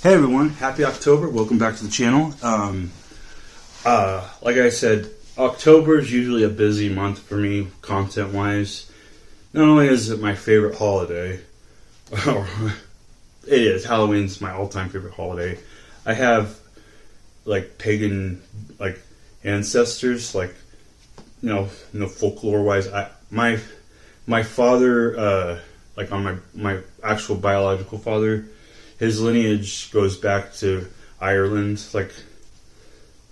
Hey everyone, happy October. Welcome back to the channel. Like I said, October is usually a busy month for me, content-wise. Not only is it my favorite holiday, it is, Halloween's my all-time favorite holiday. I have, like, pagan, like, ancestors, like, folklore-wise. My father, like, on my actual biological father, his lineage goes back to Ireland, like,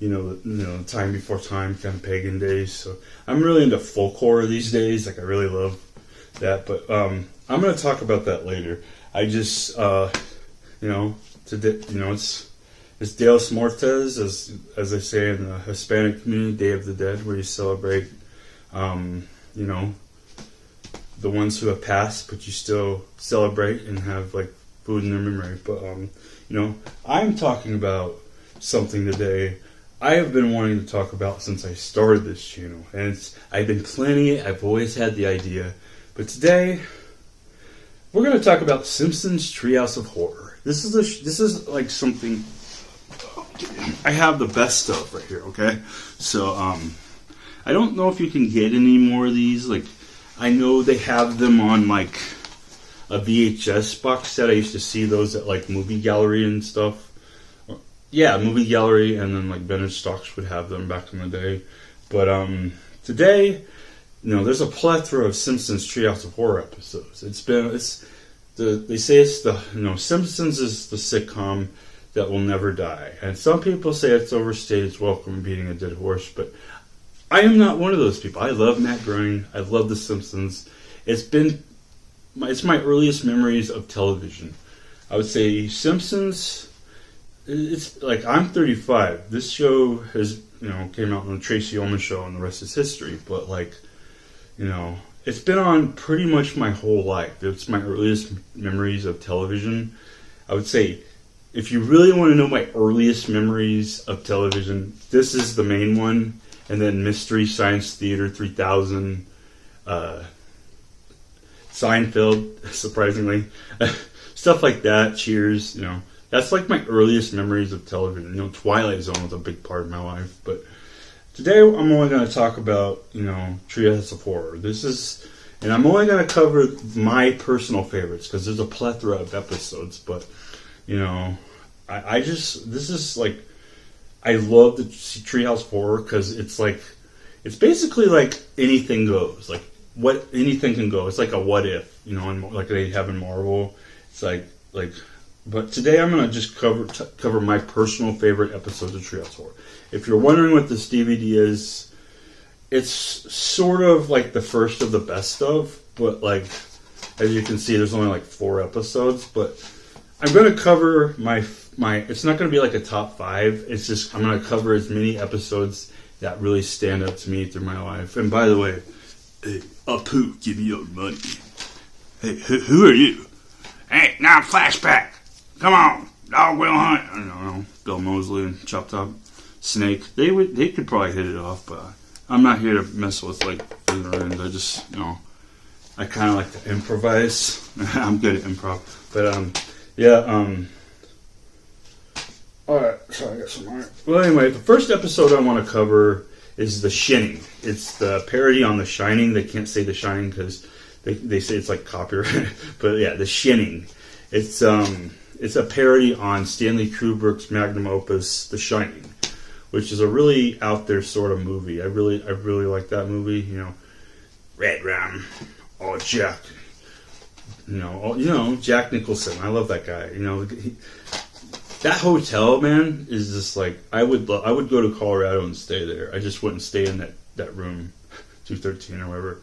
time before time, kind of pagan days. So I'm really into folklore these days. Like, I really love that. But I'm going to talk about that later. I just, it's Dios Muertos, as they say in the Hispanic community, Day of the Dead, where you celebrate, the ones who have passed, but you still celebrate and have, like, food in their memory. But, I'm talking about something today I have been wanting to talk about since I started this channel. And I've been planning it. I've always had the idea. But today, we're going to talk about Simpsons Treehouse of Horror. This is like something I have the best of right here, okay? So, I don't know if you can get any more of these. Like, I know they have them on, like, a VHS box set. I used to see those at, like, Movie Gallery and stuff. Yeah, Movie Gallery, and then, like, Vintage Stocks would have them back in the day. But today, there's a plethora of Simpsons Treehouse of Horror episodes. They say it's the Simpsons is the sitcom that will never die, and some people say it's overstayed its welcome, beating a dead horse. But I am not one of those people. I love Matt Groening. I love The Simpsons. It's my earliest memories of television. I would say Simpsons. It's like, I'm 35. This show has, came out on the Tracy Ullman Show, and the rest is history. But, like, it's been on pretty much my whole life. It's my earliest memories of television. I would say, if you really want to know my earliest memories of television, this is the main one. And then Mystery Science Theater 3000, Seinfeld, surprisingly. Stuff like that. Cheers, That's like my earliest memories of television. Twilight Zone was a big part of my life. But today I'm only going to talk about, Treehouse of Horror. And I'm only going to cover my personal favorites, because there's a plethora of episodes. But, I love the Treehouse of Horror, because it's basically like anything goes. Like, anything can go. It's like a what if, and like they have in Marvel. It's like. But today I'm going to just cover my personal favorite episodes of Treehouse of Horror. If you're wondering what this DVD is, it's sort of like the first of the best of, but, like, as you can see, there's only like 4 episodes. But I'm going to cover my. It's not going to be like a top 5. It's just I'm going to cover as many episodes that really stand out to me through my life. And by the way, hey, Apu, give me your money. Hey, who are you? Hey, now flashback. Come on, dog will hunt. I don't know, Bill Moseley and Chop Top Snake. They could probably hit it off, but I'm not here to mess with, like, ignorance. I just, I kind of like to improvise. I'm good at improv, but all right. So I got some more. Well, anyway, the first episode I want to cover is The Shining. It's the parody on The Shining. They can't say The Shining because they say it's like copyright, but yeah, The Shining. It's a parody on Stanley Kubrick's magnum opus, The Shining, which is a really out there sort of movie. I really like that movie. Red Rum, all Jack. Jack Nicholson. I love that guy. That hotel, man, is just like, I would go to Colorado and stay there. I just wouldn't stay in that room, 213 or whatever.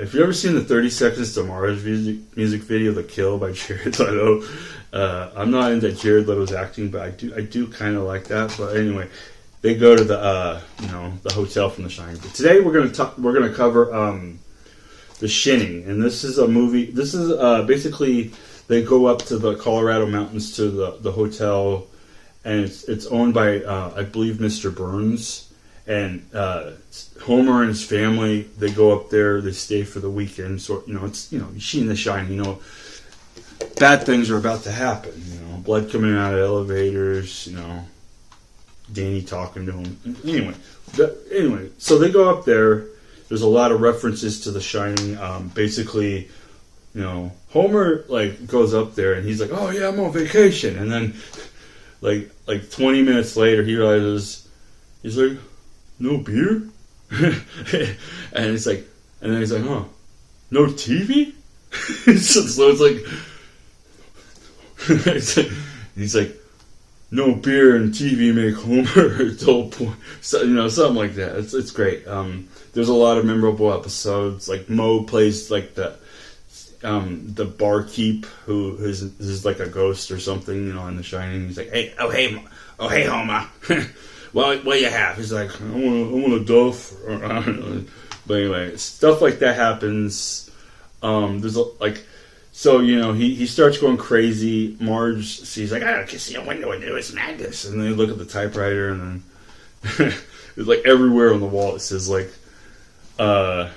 If you've ever seen the 30 Seconds to Mars music video, The Kill by Jared Leto, I'm not into Jared Leto's acting, but I do kind of like that. But anyway, they go to the hotel from The Shining. But today we're gonna cover The Shining, and this is a movie. This is basically they go up to the Colorado mountains to the hotel, and it's owned by I believe Mr. Burns. And Homer and his family, they go up there, they stay for the weekend. So, it's, you've seen The Shining, bad things are about to happen, blood coming out of elevators, you know, Danny talking to him. Anyway, so they go up there. There's a lot of references to The Shining. Basically, you know, Homer like goes up there and he's like, "Oh yeah, I'm on vacation," and then like 20 minutes later he realizes he's like, "No beer," and it's like, and then he's like, "Huh, no TV?" so it's like, he's like, "No beer and TV make Homer a dull point." So, you know, something like that. It's great. There's a lot of memorable episodes. Like Moe plays like the barkeep who is like a ghost or something, you know, in The Shining. He's like, "Hey, hey, Homer, what you have?" He's like, I want a Duff. But anyway, stuff like that happens. So, you know, he starts going crazy. Marge sees like, "I can see a window into his madness," and then they look at the typewriter, and then it's like everywhere on the wall it says like, no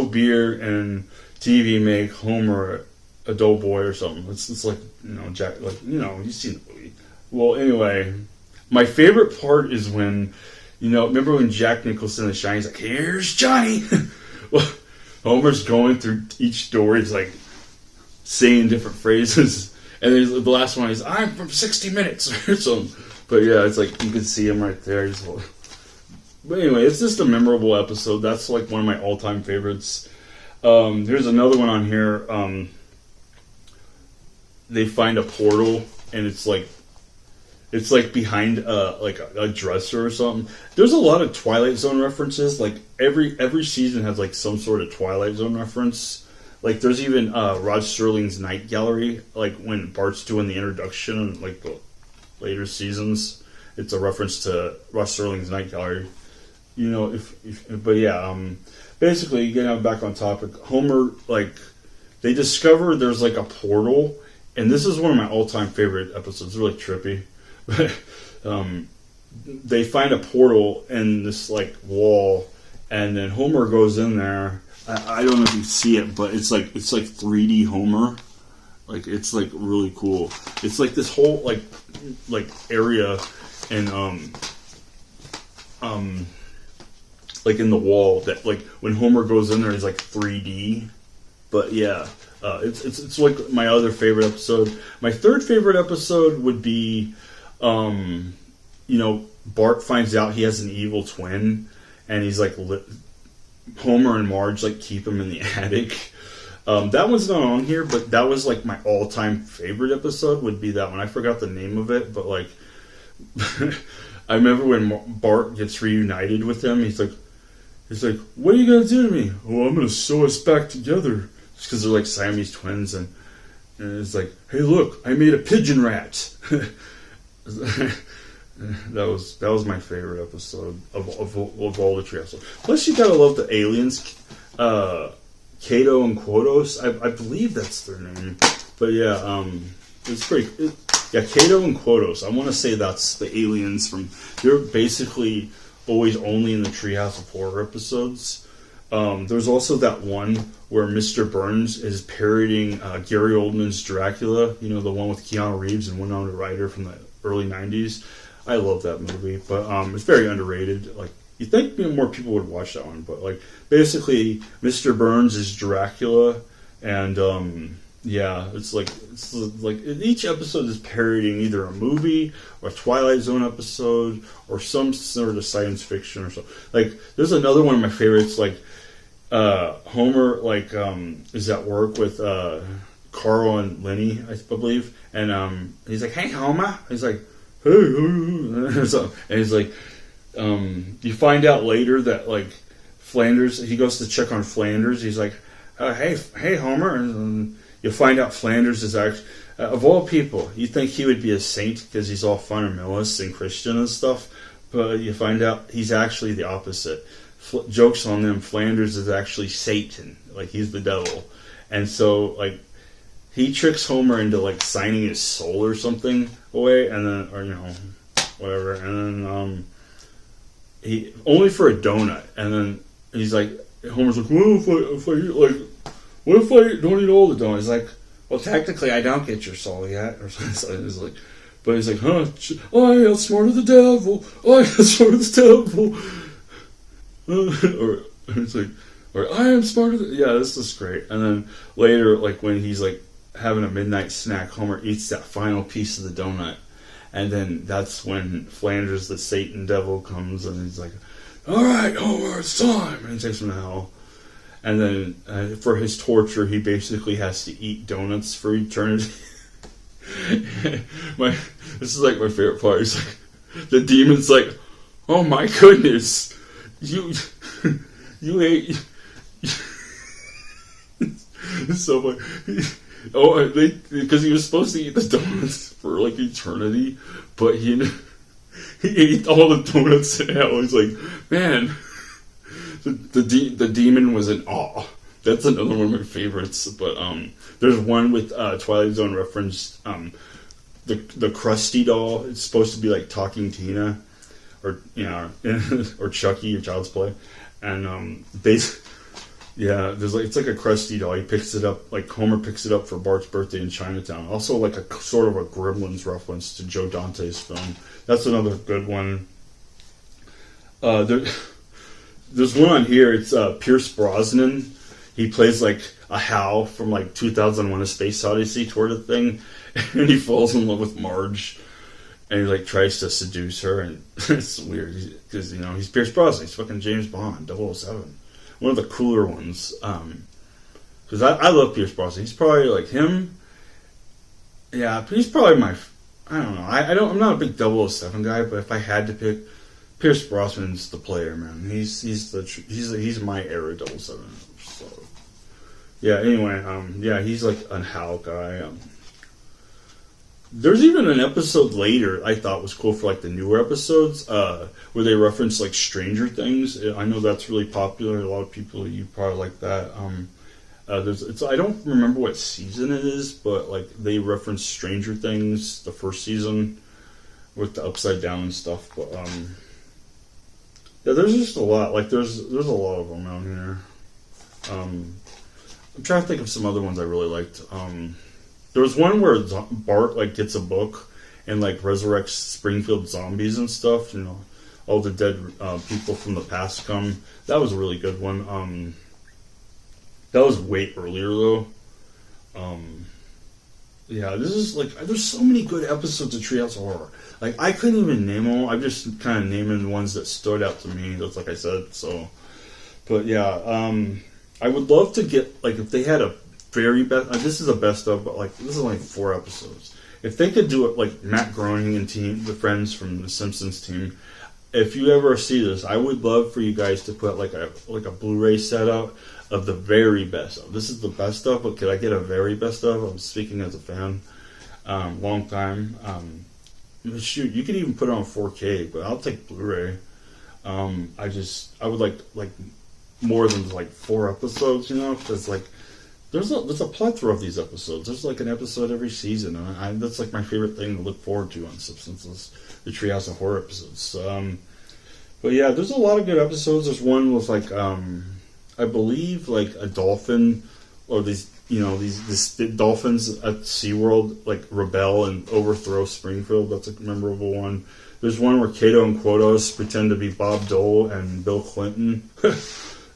beer and TV make Homer a dull boy or something. It's like, you know, Jack, like, you know, you've seen the movie. Well, anyway, my favorite part is when, you know, remember when Jack Nicholson in The Shining, he's like, "Here's Johnny." Well, Homer's going through each door. He's like saying different phrases, and then the last one is, "I'm from 60 Minutes" or something. But yeah, it's like you can see him right there. But anyway, it's just a memorable episode. That's like one of my all-time favorites. There's another one on here. They find a portal, and it's like behind a dresser or something. There's a lot of Twilight Zone references. Like every season has like some sort of Twilight Zone reference. Like there's even Rod Serling's Night Gallery. Like when Bart's doing the introduction in like the later seasons, it's a reference to Rod Serling's Night Gallery. You know, but yeah, basically getting back on topic, Homer, like they discover there's like a portal, and this is one of my all-time favorite episodes. It's really trippy. They find a portal in this like wall, and then Homer goes in there. I don't know if you see it, but it's like 3D Homer. Like it's like really cool. It's like this whole like area, and like in the wall that like when Homer goes in there is like 3D. But yeah, it's like my other favorite episode. My third favorite episode would be, you know, Bart finds out he has an evil twin, and he's like, Homer and Marge like keep him in the attic. That one's not on here, but that was like my all-time favorite episode. Would be that one. I forgot the name of it, but like, I remember when Bart gets reunited with him. He's like, "What are you gonna do to me?" "Oh, I'm gonna sew us back together." Just because they're like Siamese twins, and it's like, "Hey, look, I made a pigeon rat." That was my favorite episode of all the Treehouse. Plus, you gotta love the aliens, Kato and Quotos. I believe that's their name. But yeah, it's pretty. Yeah, Kato and Quotos. I want to say that's the aliens from. They're basically always only in the Treehouse of Horror episodes. There's also that one where Mr. Burns is parodying Gary Oldman's Dracula. You know, the one with Keanu Reeves and Winona Ryder from the early '90s. I love that movie, but it's very underrated. Like, you think more people would watch that one, but like basically, Mr. Burns is Dracula, and yeah, it's like each episode is parodying either a movie or a Twilight Zone episode or some sort of science fiction or something. Like, there's another one of my favorites. Like, Homer is at work with Carl and Lenny, I believe, and he's like, "Hey, Homer," he's like, "Hey," and he's like, you find out later that like Flanders, he goes to check on Flanders. He's like, hey, Homer," and you find out Flanders is actually, of all people, you think he would be a saint because he's all fundamentalist and Christian and stuff, but you find out he's actually the opposite. Jokes on them, Flanders is actually Satan, like he's the devil, and so like he tricks Homer into like signing his soul or something away, and then, or you know, whatever, and then he only for a donut, and then he's like, Homer's like, what if I don't eat all the donuts? He's like, well, technically, I don't get your soul yet, or something. It's like, but he's like, huh? I outsmarted the devil. I outsmarted the devil. Or it's like, or I am smarter than... Yeah, this is great. And then later, like when he's like having a midnight snack, Homer eats that final piece of the donut. And then that's when Flanders, the Satan devil, comes and he's like, all right, Homer, it's time. And he takes him to hell. And then for his torture, he basically has to eat donuts for eternity. This is like my favorite part. It's like, the demon's like, oh my goodness, you ate... It's so funny. Oh, because he was supposed to eat the donuts for like eternity, but he ate all the donuts in hell. He's like, man, the demon was in awe. That's another one of my favorites. But there's one with Twilight Zone referenced the Krusty doll. It's supposed to be like Talking Tina, or or Chucky or Child's Play, and there's like, it's like a Krusty doll. He picks it up, like Homer picks it up for Bart's birthday in Chinatown. Also like a sort of a Gremlins reference to Joe Dante's film. That's another good one. There's one on here. It's Pierce Brosnan. He plays like a Hal from like 2001: A Space Odyssey toward a thing, and he falls in love with Marge, and he like tries to seduce her, and it's weird because he's Pierce Brosnan. He's fucking James Bond, 007. One of the cooler ones, because I love Pierce Brosnan. He's probably like him. Yeah, he's probably my... I don't know. I'm not a big 007 guy, but if I had to pick, Pierce Brosnan's the player, man. He's my era 007. So yeah. Anyway, he's like a Hal guy. There's even an episode later I thought was cool for like the newer episodes where they reference like Stranger Things. I know that's really popular. A lot of people, you probably like that. I don't remember what season it is, but like they reference Stranger Things, the first season with the upside down and stuff. But there's just a lot. Like there's a lot of them out here. I'm trying to think of some other ones I really liked. There was one where Bart like gets a book and like resurrects Springfield zombies and stuff. All the dead people from the past come. That was a really good one. That was way earlier though. This is like there's so many good episodes of Treehouse of Horror. Like I couldn't even name them all. I'm just kind of naming the ones that stood out to me. That's like I said. So, but yeah, I would love to get like if they had a very best. This is a best of, but like this is only 4 episodes. If they could do it like Matt Groening and team, the friends from the Simpsons team. If you ever see this, I would love for you guys to put like a Blu-ray set out of the very best of. This is the best of, but could I get a very best of? I'm speaking as a fan. Long time. Shoot, you could even put it on 4K, but I'll take Blu-ray. I would like more than like 4 episodes, because like there's a plethora of these episodes. There's like an episode every season, and that's like my favorite thing to look forward to on Simpsons is the Treehouse of Horror episodes. But yeah, there's a lot of good episodes. There's one with like I believe like a dolphin, or these dolphins at SeaWorld like rebel and overthrow Springfield. That's a memorable one. There's one where Kato and Quotos pretend to be Bob Dole and Bill Clinton,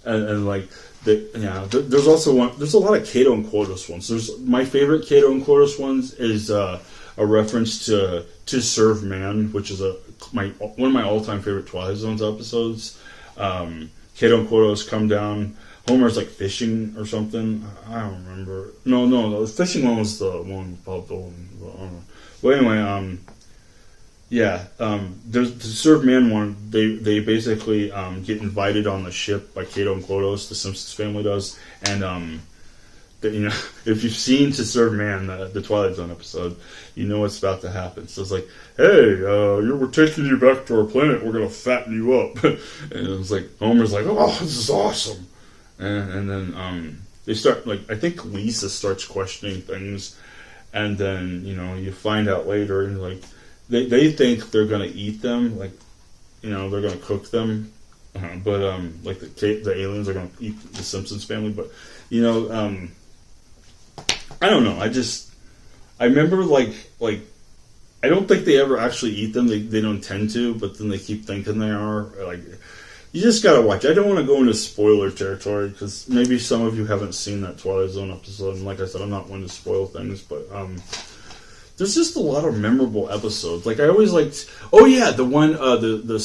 and like. There's also one. There's a lot of Kato and Quotos ones. There's my favorite Kato and Quotos ones is a reference to Serve Man, which is one of my all-time favorite Twilight Zones episodes. Kato and Quotos come down. Homer's like fishing or something. I don't remember. No. The fishing one was the one with Bob Dole. But anyway, there's the Serve Man one. They basically get invited on the ship by Kato and Quotos. The Simpsons family does, and if you've seen To Serve Man, the Twilight Zone episode, you know what's about to happen. So it's like, hey, we're taking you back to our planet. We're gonna fatten you up, and it's like Homer's like, oh, this is awesome, and then they start like I think Lisa starts questioning things, and then you find out later and like. They think they're gonna eat them, like they're gonna cook them, but like the aliens are gonna eat the Simpsons family. But I don't know. I remember like I don't think they ever actually eat them. They don't tend to, but then they keep thinking they are. Like, you just gotta watch. I don't want to go into spoiler territory because maybe some of you haven't seen that Twilight Zone episode. And like I said, I'm not one to spoil things, but there's just a lot of memorable episodes. Like I always liked. Oh yeah, the one the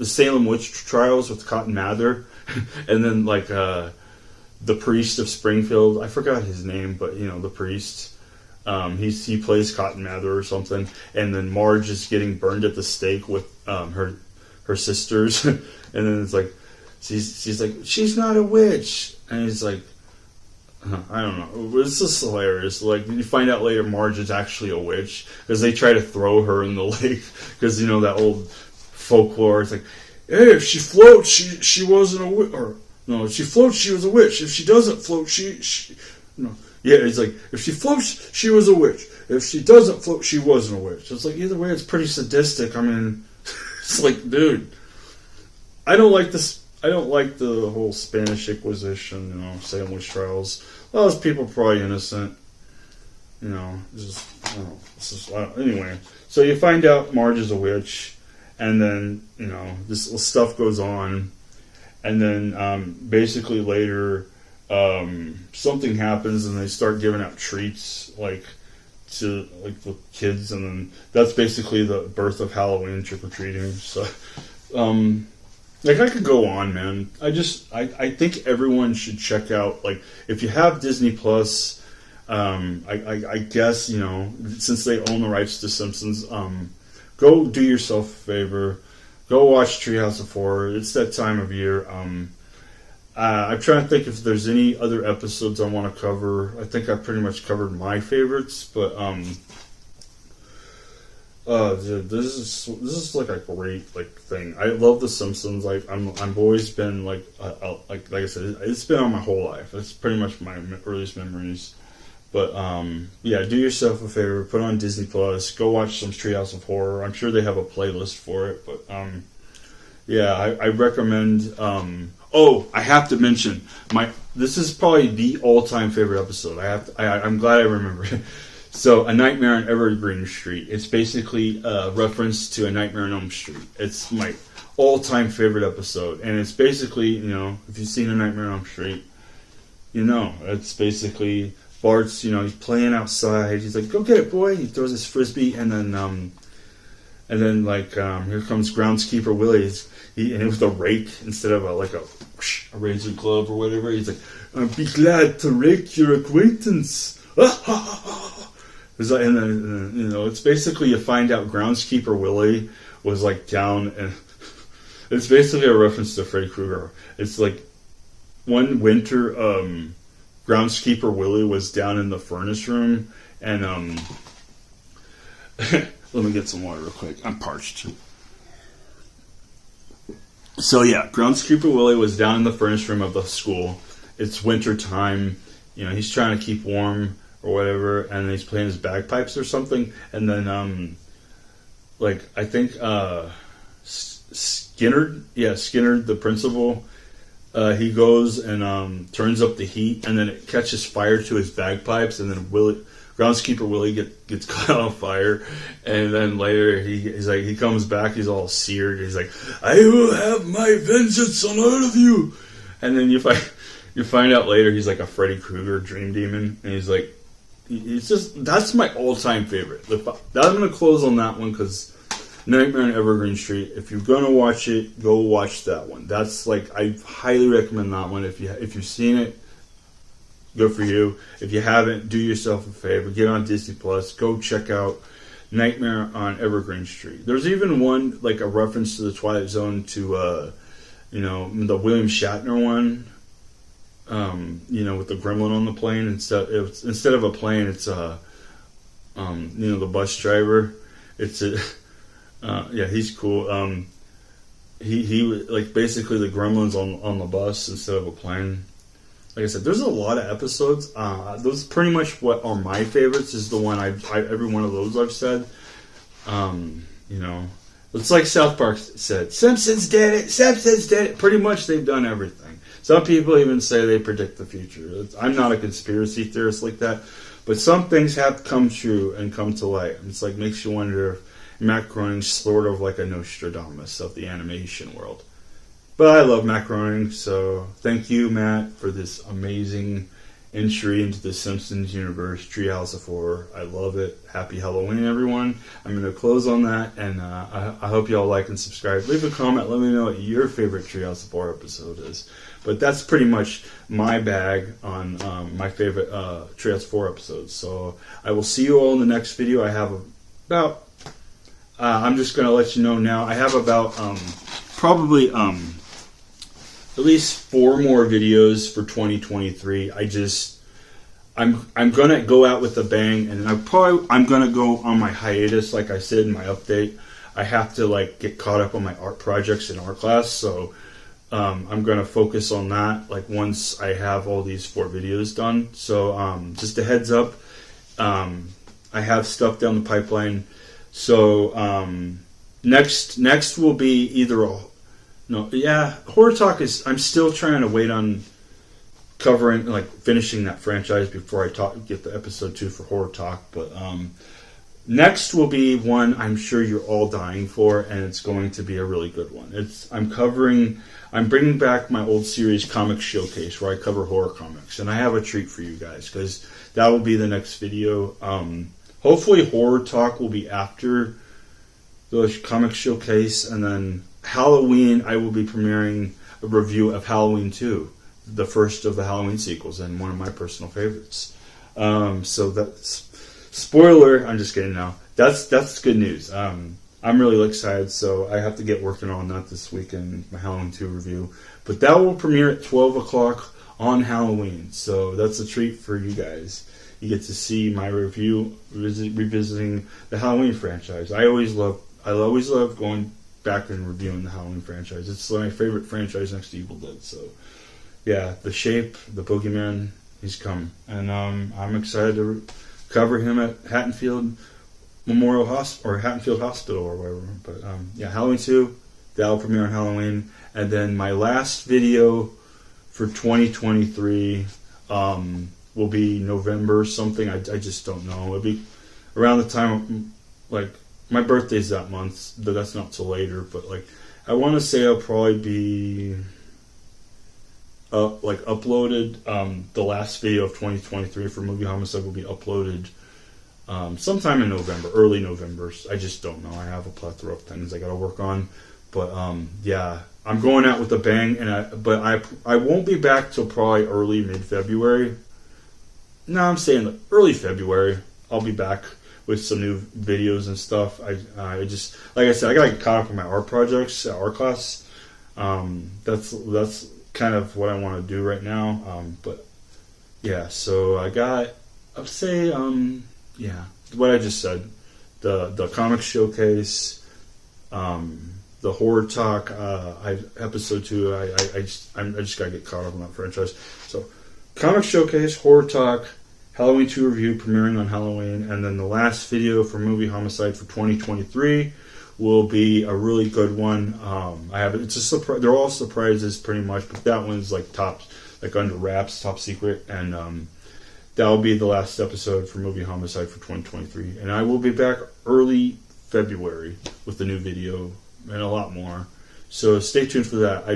Salem witch trials with Cotton Mather, and then like the priest of Springfield. I forgot his name, but you know the priest. He plays Cotton Mather or something, and then Marge is getting burned at the stake with her sisters, and then it's like she's like, she's not a witch, and he's like, I don't know, it's just hilarious. Like you find out later Marge is actually a witch because they try to throw her in the lake because you know that old folklore. It's like, hey, if she floats, she wasn't a witch, or no, if she floats, she was a witch. If she doesn't float, she no. Yeah, it's like, if she floats, she was a witch. If she doesn't float, she wasn't a witch. It's like, either way, it's pretty sadistic. I mean, it's like, dude, I don't like this. I don't like the whole Spanish Inquisition, you know, Salem witch trials. Those people are probably innocent. You know, just, I don't know. Anyway, so you find out Marge is a witch, and then, you know, this stuff goes on, and then basically later, something happens and they start giving out treats to the kids, and then that's basically the birth of Halloween, trick-or-treating. So I could go on, man. I think everyone should check out, like, if you have Disney Plus, I guess, you know, since they own the rights to Simpsons, go do yourself a favor, go watch Treehouse of Horror. It's that time of year. I'm trying to think if there's any other episodes I want to cover. I think I pretty much covered my favorites, but dude, this is like a great thing. I love The Simpsons. I've always been like I said, it's been on my whole life. It's pretty much my earliest memories. But yeah, do yourself a favor, put on Disney Plus, go watch some Treehouse of Horror. I'm sure they have a playlist for it, but yeah, I recommend. Oh, I have to mention this is probably the all-time favorite episode. I'm glad I remember it. So, A Nightmare on Evergreen Street. It's basically a reference to A Nightmare on Elm Street. It's my all-time favorite episode, and it's basically, you know, if you've seen A Nightmare on Elm Street, you know, it's basically Bart's, you know, he's playing outside. He's like, "Go get it, boy!" He throws his frisbee, and then here comes groundskeeper Willie. And it was a rake instead of a razor glove or whatever. He's like, "I'd be glad to rake your acquaintance." And then, you know, it's basically you find out groundskeeper Willie was like down, and it's basically a reference to Freddy Krueger. It's like one winter, groundskeeper Willie was down in the furnace room, and let me get some water real quick. I'm parched. So yeah, groundskeeper Willie was down in the furnace room of the school. It's winter time. You know, he's trying to keep warm or whatever, and he's playing his bagpipes or something. And then, I think Skinner, the principal, he goes and turns up the heat, and then it catches fire to his bagpipes, and then groundskeeper Willie gets caught on fire, and then later he comes back, he's all seared, he's like, "I will have my vengeance on all of you," and then you find out later he's like a Freddy Krueger dream demon, and he's like, it's just, that's my all-time favorite. I'm going to close on that one because Nightmare on Evergreen Street, if you're going to watch it, go watch that one. That's I highly recommend that one. If you've seen it, good for you. If you haven't, do yourself a favor. Get on Disney Plus. Go check out Nightmare on Evergreen Street. There's even one, a reference to the Twilight Zone to, the William Shatner one. With the gremlin on the plane. Instead of a plane, it's the bus driver. He's cool. He basically the gremlin's on the bus instead of a plane. Like I said, there's a lot of episodes. Those pretty much what are my favorites. Is the one every one of those I've said. It's like South Park said, Simpsons did it. Pretty much they've done everything. Some people even say they predict the future. I'm not a conspiracy theorist like that, but some things have come true and come to light. It's like makes you wonder if Matt Groening's sort of like a Nostradamus of the animation world. But I love Matt Groening, so thank you, Matt, for this amazing entry into the Simpsons universe, Treehouse of Horror. I love it. Happy Halloween, everyone. I'm going to close on that, and I hope you all like and subscribe. Leave a comment. Let me know what your favorite Treehouse of Horror episode is. But that's pretty much my bag on my favorite Treehouse of Horror episodes. So I will see you all in the next video. I have about... I'm just going to let you know now. I have about probably... at least 4 more videos for 2023. I'm gonna go out with a bang, and I'm gonna go on my hiatus, like I said in my update. I have to like get caught up on my art projects in art class, so I'm gonna focus on that. Like once I have all these 4 videos done. So just a heads up, I have stuff down the pipeline. So next will be either a Horror Talk is. I'm still trying to wait on covering, like finishing that franchise before I get the episode 2 for Horror Talk. But next will be one I'm sure you're all dying for, and it's going to be a really good one. I'm bringing back my old series Comic Showcase, where I cover horror comics, and I have a treat for you guys because that will be the next video. Hopefully, Horror Talk will be after the Comic Showcase, and then Halloween, I will be premiering a review of Halloween 2, the first of the Halloween sequels, and one of my personal favorites. So that's spoiler. I'm just kidding now. That's good news. I'm really excited, so I have to get working on that this weekend, my Halloween 2 review. But that will premiere at 12 o'clock on Halloween, so that's a treat for you guys. You get to see my review revisiting the Halloween franchise. I always love going back and reviewing the Halloween franchise. It's my favorite franchise next to Evil Dead. So, yeah, the Shape, the Boogeyman, he's come, and I'm excited to cover him at Haddonfield Memorial Hospital or Haddonfield Hospital or whatever. But yeah, Halloween 2, that'll premiere on Halloween, and then my last video for 2023 will be November something. I just don't know. It'll be around the time like. My birthday's that month, but that's not till later. But like, I want to say I'll probably be uploaded. The last video of 2023 for Movie Homicide will be uploaded sometime in November, early November. I just don't know. I have a plethora of things I got to work on. But yeah, I'm going out with a bang, but I won't be back till probably early mid-February. No, I'm saying like early February. I'll be back with some new videos and stuff. I just, like I said, I gotta get caught up on my art projects at art class. That's kind of what I want to do right now. But yeah, so I'll say, yeah, what I just said, the comic showcase, the Horror Talk, episode 2. I just gotta get caught up on that franchise. So, comic showcase, Horror Talk, Halloween 2 review premiering on Halloween, and then the last video for Movie Homicide for 2023 will be a really good one. It's a surprise. They're all surprises pretty much, but that one's like under wraps, top secret, and that will be the last episode for Movie Homicide for 2023. And I will be back early February with the new video and a lot more. So stay tuned for that.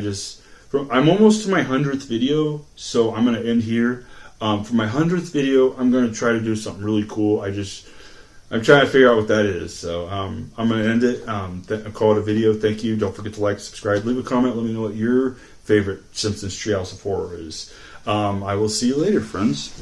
I'm almost to my 100th video, so I'm going to end here. For my 100th video, I'm going to try to do something really cool. I'm trying to figure out what that is. So I'm going to end it. Call it a video. Thank you. Don't forget to like, subscribe, leave a comment. Let me know what your favorite Simpsons Treehouse of Horror is. I will see you later, friends.